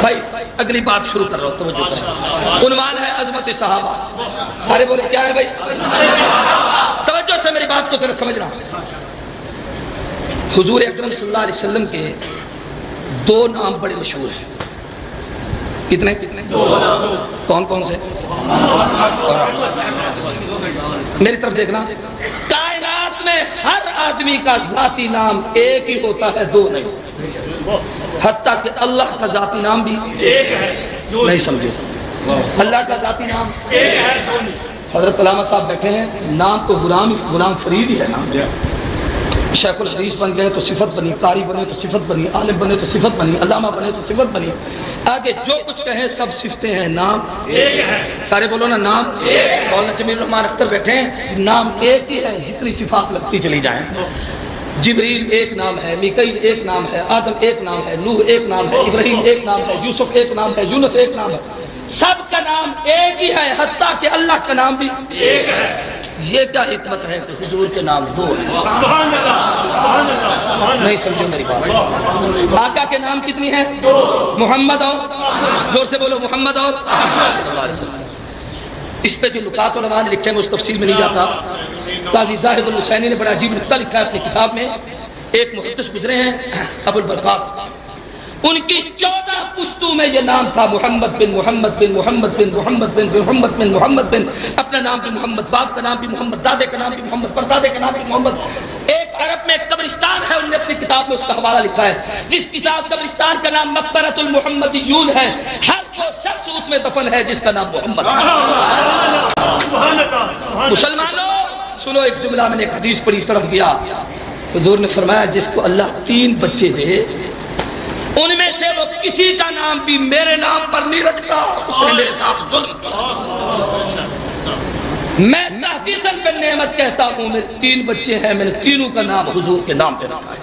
بھائی اگلی بات شروع کر رہا ہوں، توجہ کریں۔ عنوان ہے عظمت صحابہ۔ سارے بولے کیا ہے بھائی؟ توجہ سے میری بات کو ذرا سمجھنا۔ حضور اکرم صلی اللہ علیہ وسلم کے دو نام بڑے مشہور ہیں۔ کتنے؟ کون کون سے؟ میری طرف دیکھنا، کائنات میں ہر آدمی کا ذاتی نام ایک ہی ہوتا ہے، دو نہیں۔ حتیٰ کہ اللہ کا ذاتی نام بھی ایک ہے، نہیں سمجھے؟ اللہ کا ذاتی نام ایک ہے۔ حضرت علامہ صاحب بیٹھے ہیں، نام تو غلام فرید ہی ہے نا۔ شیخ الحدیث بن گئے تو صفت بنی، قاری بنے تو صفت بنی، عالم بنے تو صفت بنی، علامہ بنے تو صفت بنی۔ آگے جو کچھ کہیں سب صفتیں ہیں، نام ایک ہے۔ سارے بولو نا، نام ایک۔ مولانا جمیل الرحمن اختر بیٹھے ہیں، نام ایک ہی ہے، جتنی صفات لگتی چلی جائیں۔ جبریل ایک نام ہے، میکائیل ایک نام ہے، آدم ایک نام ہے، نوح ایک نام ہے، ابراہیم ایک نام ہے، یوسف ایک نام ہے، یونس ایک نام ہے۔ سب کا نام ایک ہی ہے، حتیٰ کہ اللہ کا نام بھی ایک ہے۔ یہ کیا حکمت ہے کہ حضور کے نام دو ہیں؟ نہیں سمجھو میری بات۔ آقا کے نام کتنی ہیں؟ محمد اور، زور سے بولو، محمد اور صلی اللہ علیہ وسلم۔ اس پہ جو نکات علماء نے لکھے میں اس تفصیل میں نہیں جاتا۔ قاضی زاہد الحسینی نے بڑا عجیب نکتہ لکھا ہے اپنی کتاب میں۔ ایک محدث گزرے ہیں ابو البرکات، ان کی 14 پشتوں میں یہ نام تھا، محمد بن محمد بن محمد بن محمد بن محمد بن محمد بن، اپنا نام بھی محمد، باپ کا نام بھی محمد، دادے کا نام بھی محمد، پردادے کا نام بھی محمد۔ ایک عرب میں ایک قبرستان ہے، انہوں نے اپنی کتاب میں اس کا حوالہ لکھا ہے، جس کتاب قبرستان کا نام مقبرۃ المحمدیون ہے۔ ہر وہ شخص اس میں دفن ہے جس کا نام محمد ہے۔ مسلمانوں سنو، ایک جملہ میں نے ایک حدیث پڑھی، تڑپ گیا۔ حضور نے فرمایا جس کو اللہ 3 بچے دے، ان میں سے وہ کسی کا نام بھی میرے نام پر نہیں رکھتا، اس نے میرے ساتھ ظلم کیا۔ میں تحقیقاً پہ نعمت کہتا ہوں، میرے 3 بچے ہیں، میں نے تینوں کا نام حضور کے نام پہ رکھا ہے۔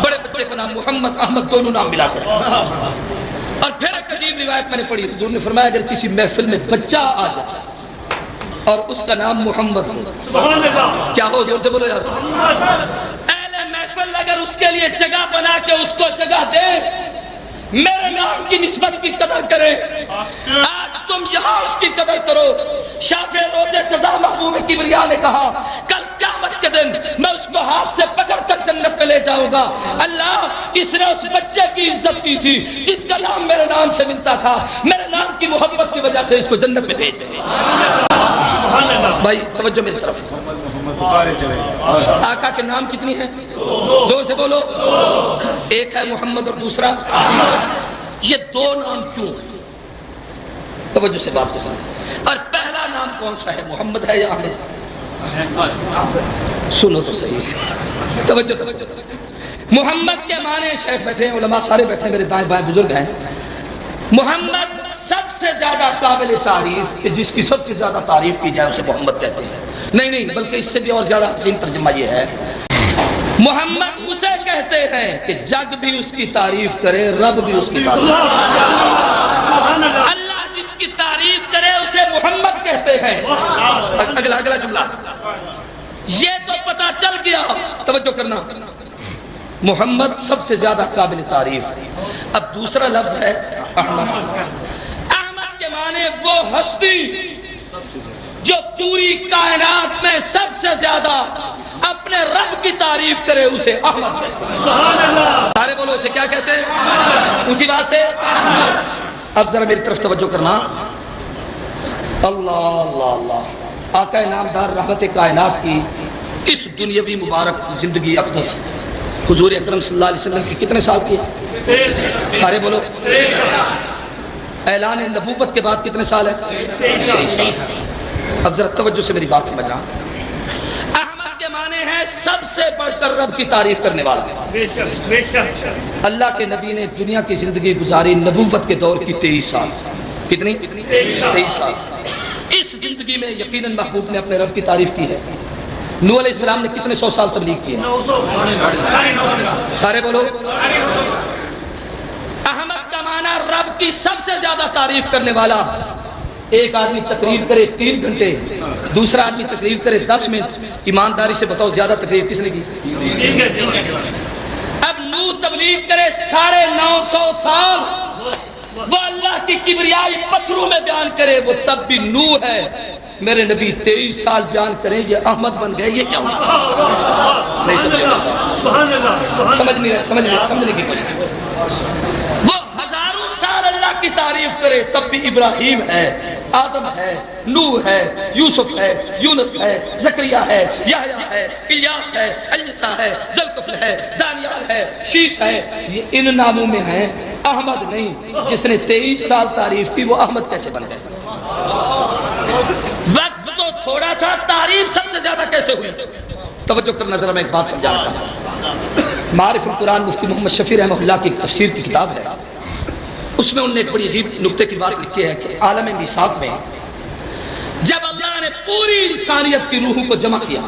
بڑے بچے کا نام محمد، احمد، دونوں نام ملا کر۔ اور پھر ایک عجیب روایت میں نے پڑھی، حضور نے فرمایا اگر کسی محفل میں بچہ آ جائے اور اس کا نام محمد ہو، کیا ہو؟ زور سے بولو یار۔ اگر اس کے لیے جگہ بنا کے اس کو جگہ دے، میرے نام کی نسبت کی قدر کرے۔ آج تم یہاں اس کی قدر کرو۔ شافع روز جزا محبوب کبریا نے کہا کل قیامت کے دن میں اس کو ہاتھ سے پکڑ کر جنت میں لے جاؤں گا۔ اللہ، اس نے اس بچے کی عزت کی تھی جس کا نام میرے نام سے ملتا تھا، میرے نام کی محبت کی وجہ سے اس کو جنت میں بھیج دے۔ بھائی توجہ میری طرف۔ آقا کے نام کتنی ہیں؟ زور سے بولو۔ ایک ہے محمد اور دوسرا، یہ 2 نام کیوں ہیں؟ توجہ سے بات کو سمجھ۔ اور پہلا نام کون سا ہے، محمد ہے یا احمد؟ سنو تو صحیح، توجہ۔ محمد کے معنی، شیخ بیٹھے ہیں، علماء سارے بیٹھے ہیں، میرے دائیں بائیں بزرگ ہیں۔ محمد سب سے زیادہ قابل تعریف، کہ جس کی سب سے زیادہ تعریف کی جائے اسے محمد کہتے ہیں۔ نہیں بلکہ اس سے بھی اور زیادہ حسین ترجمہ یہ ہے، محمد اسے کہتے ہیں کہ جگ بھی اس کی تعریف کرے، رب بھی اس کی تعریف کرے۔ اللہ جس کی تعریف کرے اسے محمد کہتے ہیں۔ اگلا جملہ، یہ تو پتہ چل گیا، توجہ کرنا، محمد سب سے زیادہ قابل تعریف۔ اب دوسرا لفظ ہے احمد۔ احمد کے معنی وہ ہستی جو پوری کائنات میں سب سے زیادہ اپنے رب کی تعریف کرے، اسے احمد کہتے ہیں۔ سارے بولو اسے کیا کہتے ہیں؟ اونچی بات سے۔ اب ذرا میری طرف توجہ کرنا۔ اللہ اللہ اللہ، آقا نامدار رحمت کائنات کی اس دنیاوی مبارک زندگی اقدس حضور اکرم صلی اللہ علیہ وسلم کی کتنے سال کی؟ سارے بولو۔ اعلان نبوت کے بعد کتنے سال ہے؟ 23 سال۔ اب ذرا توجہ سے میری بات سمجھنا۔ احمد کے معنی ہے سب سے بڑھ کر رب کی تعریف کرنے والا۔ اللہ کے نبی نے دنیا کی زندگی گزاری نبوت کے دور کی 23 سال۔ کتنی؟ 23 سال۔ اس زندگی میں یقیناً محبوب نے اپنے رب کی تعریف کی ہے۔ نوح علیہ السلام نے کتنے 100 سال تبلیغ کی ہے؟ سارے بولو۔ احمد کا معنی رب کی سب سے زیادہ تعریف کرنے والا۔ ایک آدمی تقریر کرے 3 گھنٹے، دوسرا آدمی تقریر کرے 10 منٹ، ایمانداری سے بتاؤ زیادہ تقریر کس نے کی؟ اب نوح تبلیغ کرے 950 سال، کبریائی پتھروں میں بیان کرے وہ تب بھی نور ہے. میرے نبی 23 سال بیان کریں یہ احمد بن گئے, یہ کیا ہوا؟ نہیں سمجھے, سمجھنے کی کوشش. وہ ہزاروں سال اللہ کی تعریف کرے تب بھی ابراہیم ہے, آدم ہے, نوح ہے, یوسف ہے, یونس ہے, زکریا ہے, یحییٰ ہے, الیاس ہے, عیسیٰ ہے, ذوالکفل ہے, دانیال ہے, شیش ہے. یہ ان ناموں میں ہیں, احمد نہیں. جس نے 23 سال تعریف کی وہ احمد کیسے بن گئے؟ وقت تو تھوڑا تھا, تعریف سب سے زیادہ کیسے ہوئی؟ توجہ کرنا ذرا, میں ایک بات سمجھانا چاہتا ہوں. معارف القرآن مفتی محمد شفیع رحمہ اللہ کی ایک تفسیر کی کتاب ہے, اس میں انہوں نے ایک بڑی عجیب نکتے کی بات لکھی ہے کہ عالم میثاق میں جب اللہ نے پوری انسانیت کی روحوں کو جمع کیا,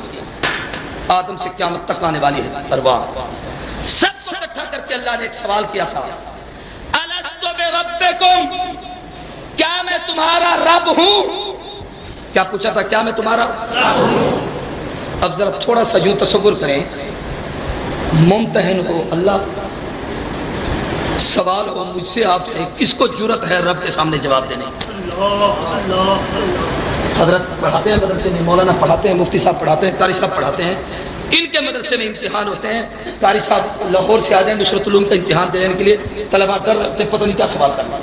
آدم سے قیامت تک آنے والی ہے ارواح, سب کو اکٹھا کر کے اللہ نے ایک سوال کیا تھا, الستو بربکم, کیا میں تمہارا رب ہوں؟ کیا پوچھا تھا؟ کیا میں تمہارا رب ہوں؟ اب ذرا تھوڑا سا یوں تصور کریں, ممتحن ہو اللہ, سوال ہو مجھ سے آپ سے, کس کو جرأت ہے رب کے سامنے جواب دینے؟ حضرت پڑھاتے ہیں مدرسے میں, مولانا پڑھاتے ہیں, مفتی صاحب پڑھاتے ہیں, قاری صاحب پڑھاتے ہیں, ان کے مدرسے میں امتحان ہوتے ہیں. قاری صاحب لاہور سے آ جائیں نصرت علوم کا امتحان دینے کے لیے, طلباء ڈر رہے ہوتے ہیں پتہ نہیں کیا سوال کرنا.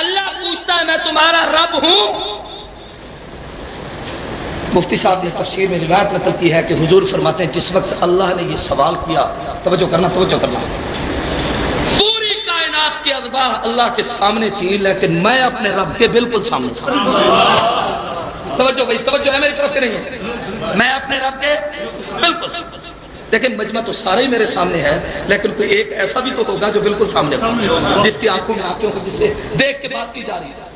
اللہ پوچھتا ہے میں تمہارا رب ہوں؟ مفتی صاحب نے تفسیر میں روایت نقل کی ہے کہ حضور فرماتے ہیں جس وقت اللہ نے یہ سوال کیا, توجہ کرنا, پوری کائنات کی ارواح اللہ کے سامنے تھی, لیکن میں اپنے رب کے بالکل سامنے تھا. توجہ بھائی, توجہ ہے میری طرف کے نہیں ہے, میں اپنے رب کے بالکل سامنے. لیکن مجمع تو سارے ہی میرے سامنے ہے, لیکن کوئی ایک ایسا بھی تو ہوگا جو بالکل سامنے ہوگا, جس کی آنکھوں میں آنکھیں ہوں, جس سے دیکھ کے بات کی جا رہی ہے.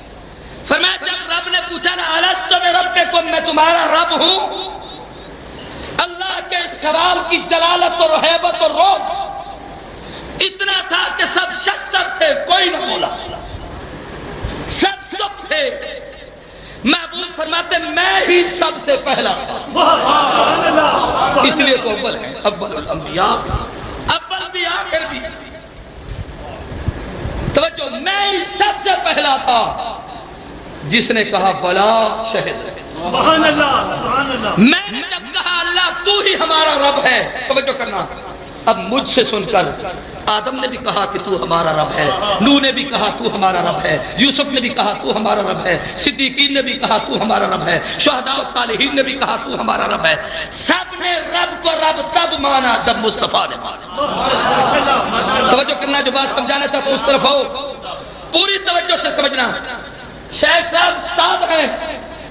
فرمایا جب رب نے پوچھا نا الستو بربکم, میں تمہارا رب ہوں, اللہ کے سوال کی جلالت اور ہیبت اور رعب اتنا تھا کہ سب ششدر تھے, کوئی نہ بولا, سب چپ تھے. محبوب فرماتے میں ہی سب سے پہلا تھا, اس لیے تو اول ہے, اول الانبیاء, اول بھی آخر بھی. توجہ, میں ہی سب سے پہلا تھا جس نے کہا بلا شہد. میں نے جب کہا اللہ تو ہی ہمارا رب ہے, توجہ کرنا, اب مجھ سے سن کر آدم نے بھی کہا کہ تو ہمارا رب ہے, نوح نے بھی کہا تو ہمارا رب ہے, یوسف نے بھی کہا تو ہمارا رب ہے, صدیقین نے بھی کہا تو ہمارا رب ہے, شہداء و صالحین نے بھی کہا تو ہمارا رب ہے. سب نے رب کو رب تب مانا جب مصطفیٰ نے مانا. توجہ کرنا, جو بات سمجھانا چاہتا ہوں اس طرف ہو, پوری توجہ سے سمجھنا. شیخ صاحب استاد ہیں,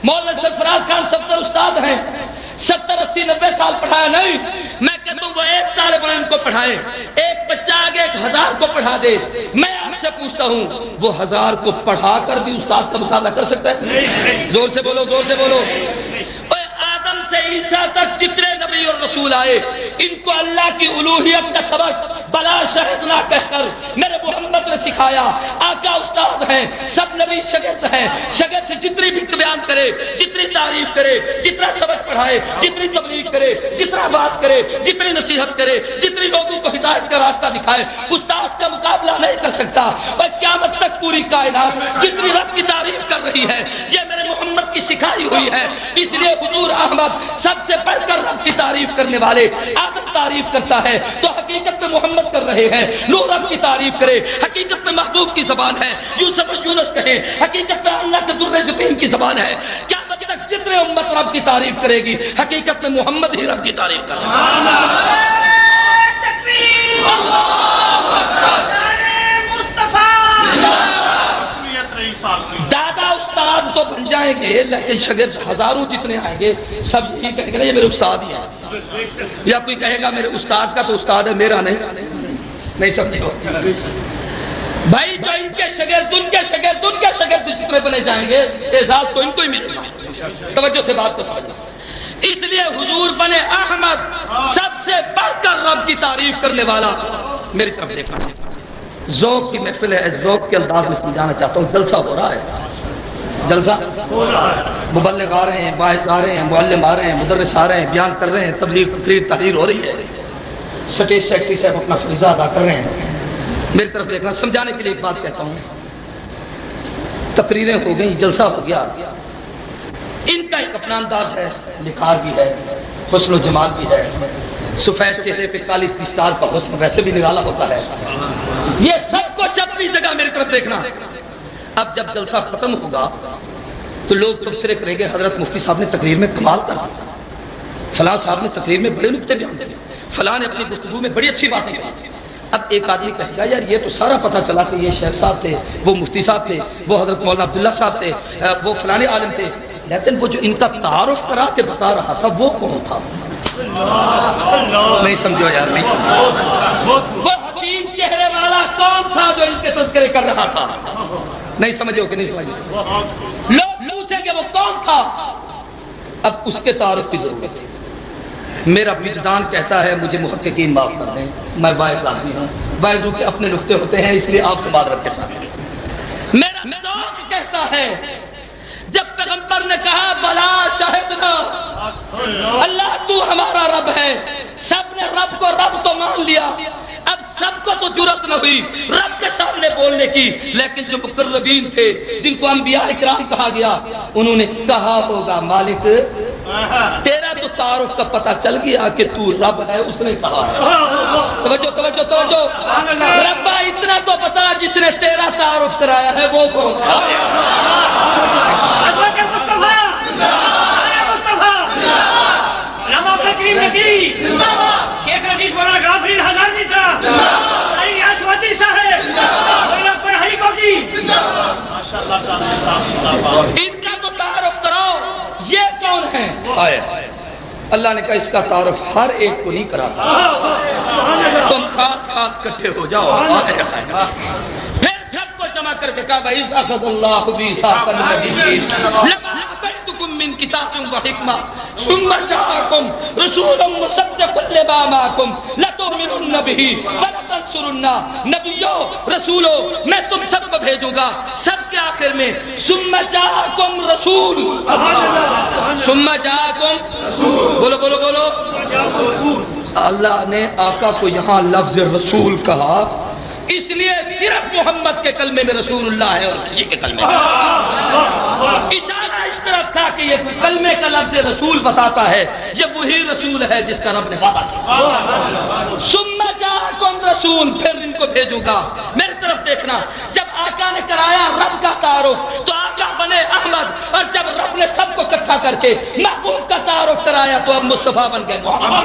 مولانا سرفراز خان 70 استاد ہیں, 70 80 90 سال پڑھایا نہیں. میں کہتا ہوں وہ ایک طالب علم کو پڑھائیں, ایک بچہ آگے 1000 کو پڑھا دے. میں آپ سے پوچھتا ہوں وہ 1000 کو پڑھا کر بھی استاد کا مقابلہ کر سکتا ہے؟ زور سے بولو, زور سے بولو. آدم سے عیسیٰ تک جتنے نبی اور رسول آئے, ان کو اللہ کی الوہیت کا سبق بلا شہد نہ کہہ کر میرے محمد نے سکھایا. آقا استاد ہیں, سب نبی شاگرد ہیں, شاگرد سے جتنی بھی بیان کرے, جتنی تعریف کرے, جتنا سبق پڑھائے, جتنی تبلیغ کرے, جتنا بات کرے, جتنی نصیحت کرے, جتنی لوگوں کو ہدایت کا راستہ دکھائے, استاد کا مقابلہ نہیں کر سکتا. اور قیامت تک پوری کائنات جتنی رب کی تعریف کر رہی ہے یہ میرے محمد کی سکھائی ہوئی ہے. اس لیے حضور احمد سب سے بڑھ کر رب کی تعریف کرنے والے. آدم تعریف کرتا ہے تو حقیقت میں محمد کر رہے ہیں. نوح رب کی تعریف کرے, حقیقت میں محبوب کی زبان ہے. یوسف و یونس کہے, حقیقت میں اللہ کے در یتیم کی زبان ہے. قیامت تک جتنے امت رب کی تعریف کرے گی, حقیقت میں محمد ہی رب کی تعریف کر رہا ہے. دادا استاد تو بن جائیں گے, لیکن شاگرد ہزاروں جتنے آئیں گے سب یہی کہیں گے یہ میرے استاد ہی ہیں. یا کوئی کہے گا میرے استاد کا تو استاد ہے, میرا نہیں سمجھے ہو بھائی. جو ان کے شاگرد, ان کے شاگرد, ان کے شاگرد جتنے بنے جائیں گے, اعزاز تو ان کو ہی ملے گا. توجہ سے بات کو سمجھنا. اس لیے حضور بنے احمد, سب سے بڑھ کر رب کی تعریف کرنے والا. میری طرف دیکھنا, ذوق کی محفل ہے, ذوق کے انداز میں سمجھانا چاہتا ہوں. جلسہ ہو رہا ہے, جلسہ مبلغ آ رہے ہیں, باعث آ رہے ہیں, معلم آ رہے ہیں, مدرس آ رہے ہیں, بیان کر رہے ہیں, تبلیغ تقریر تحریر ہو رہی ہے, سٹیج سیکٹری صاحب اپنا فریضہ ادا کر رہے ہیں. میری طرف دیکھنا, سمجھانے کے لیے ایک بات کہتا ہوں. تقریریں ہو گئیں، جلسہ ہو گیا. ان کا ایک اپنا انداز ہے، نکھار بھی ہے، حسن و جمال بھی ہے، سفید چہرے پہ کالی دستار کا حسن ویسے بھی نرالا ہوتا ہے. یہ سب کچھ اپنی جگہ میری طرف دیکھنا. اب جب جلسہ ختم ہوگا تو لوگ تبصرے کریں گے حضرت مفتی صاحب نے تقریر میں کمال کر دیا، فلاں صاحب نے تقریر میں بڑے نکتے بیان کیے، فلاں نے اپنی گفتگو میں بڑی اچھی باتیں کی. اب ایک آدمی کہے گا یار یہ تو سارا پتہ چلا کہ یہ شیخ صاحب تھے، وہ مفتی صاحب تھے، وہ حضرت مولانا عبداللہ صاحب تھے، وہ فلانے عالم تھے، لیکن وہ جو ان کا تعارف کرا کے بتا رہا تھا وہ کون تھا؟ نہیں سمجھو یار، نہیں سمجھو. وہ حسین چہرے والا کون تھا جو ان کے تذکرے کر رہا تھا؟ نہیں سمجھو کہ نہیں سمجھو. لوگ پوچھیں گے وہ کون تھا. اب اس کے تعارف کی ضرورت ہے. میرا وجدان کہتا ہے مجھے محققین معاف کر دیں، میں واعظ آدمی ہوں، واعظوں کے اپنے نقطے ہوتے ہیں، اس لیے آپ سے معذرت کے ساتھ. میرا ذوق کہتا ہے جب پیغمبر نے کہا بلا شاہدنا، اللہ تو ہمارا رب ہے، سب نے رب کو رب تو مان لیا. اب سب کو تو جرأت نہ ہوئی رب کے سامنے بولنے کی، لیکن جو مقربین تھے جن کو انبیاء اکرام کہا گیا انہوں نے کہا ہوگا مالک تیرا تو تعارف کا پتہ چل گیا کہ تو رب ہے. اس نے کہا ہے توجہ توجہ توجہ، ربا اتنا تو بتا جس نے تیرا تعارف کرایا ہے وہ کون تھا؟ ان کا تو تعارف کراؤ، یہ کون ہے؟ اللہ نے کہا اس کا تعارف ہر ایک کو نہیں کراتا، تم خاص خاص کٹھے ہو جاؤ. پھر سب کو جمع کر کے کہا وَإِذْ أَخَذَ اللَّهُ مِيثَاقَ النَّبِيِّينَ لَمَا آتَيْتُكُم مِّن كِتَابٍ وَحِكْمَةٍ ثُمَّ جَاءَكُمْ رَسُولٌ مُصَدِّقٌ لِّمَا مَعَكُمْ لَتُؤْمِنُنَّ بِهِ وَلَتَنصُرُنَّهُ. نبیوں رسولوں میں تم سب کو بھیجوں گا. سب کے آخر میں ثُمَّ جَاءَكُمْ رَسُولٌ، ثُمَّ جَاءَكُمْ، بولو بولو بولو. اللہ نے آقا کو یہاں لفظ رسول کہا اس لیے صرف محمد کے کلمے میں رسول اللہ ہے اور کسی کے کلمے میں اشارہ اس طرف تھا کہ یہ کلمے کا لفظ رسول بتاتا ہے یہ وہی رسول ہے جس کا رب نے وعدہ کیا. ثم جاءکم رسول، پھر ان کو بھیجوں گا. میری طرف دیکھنا، جب آقا نے کرایا رب کا تعارف تو آقا بنے احمد، اور جب رب نے سب کو اکٹھا کر کے محبوب کا تعارف کرایا تو اب مصطفیٰ بن گئے محمد.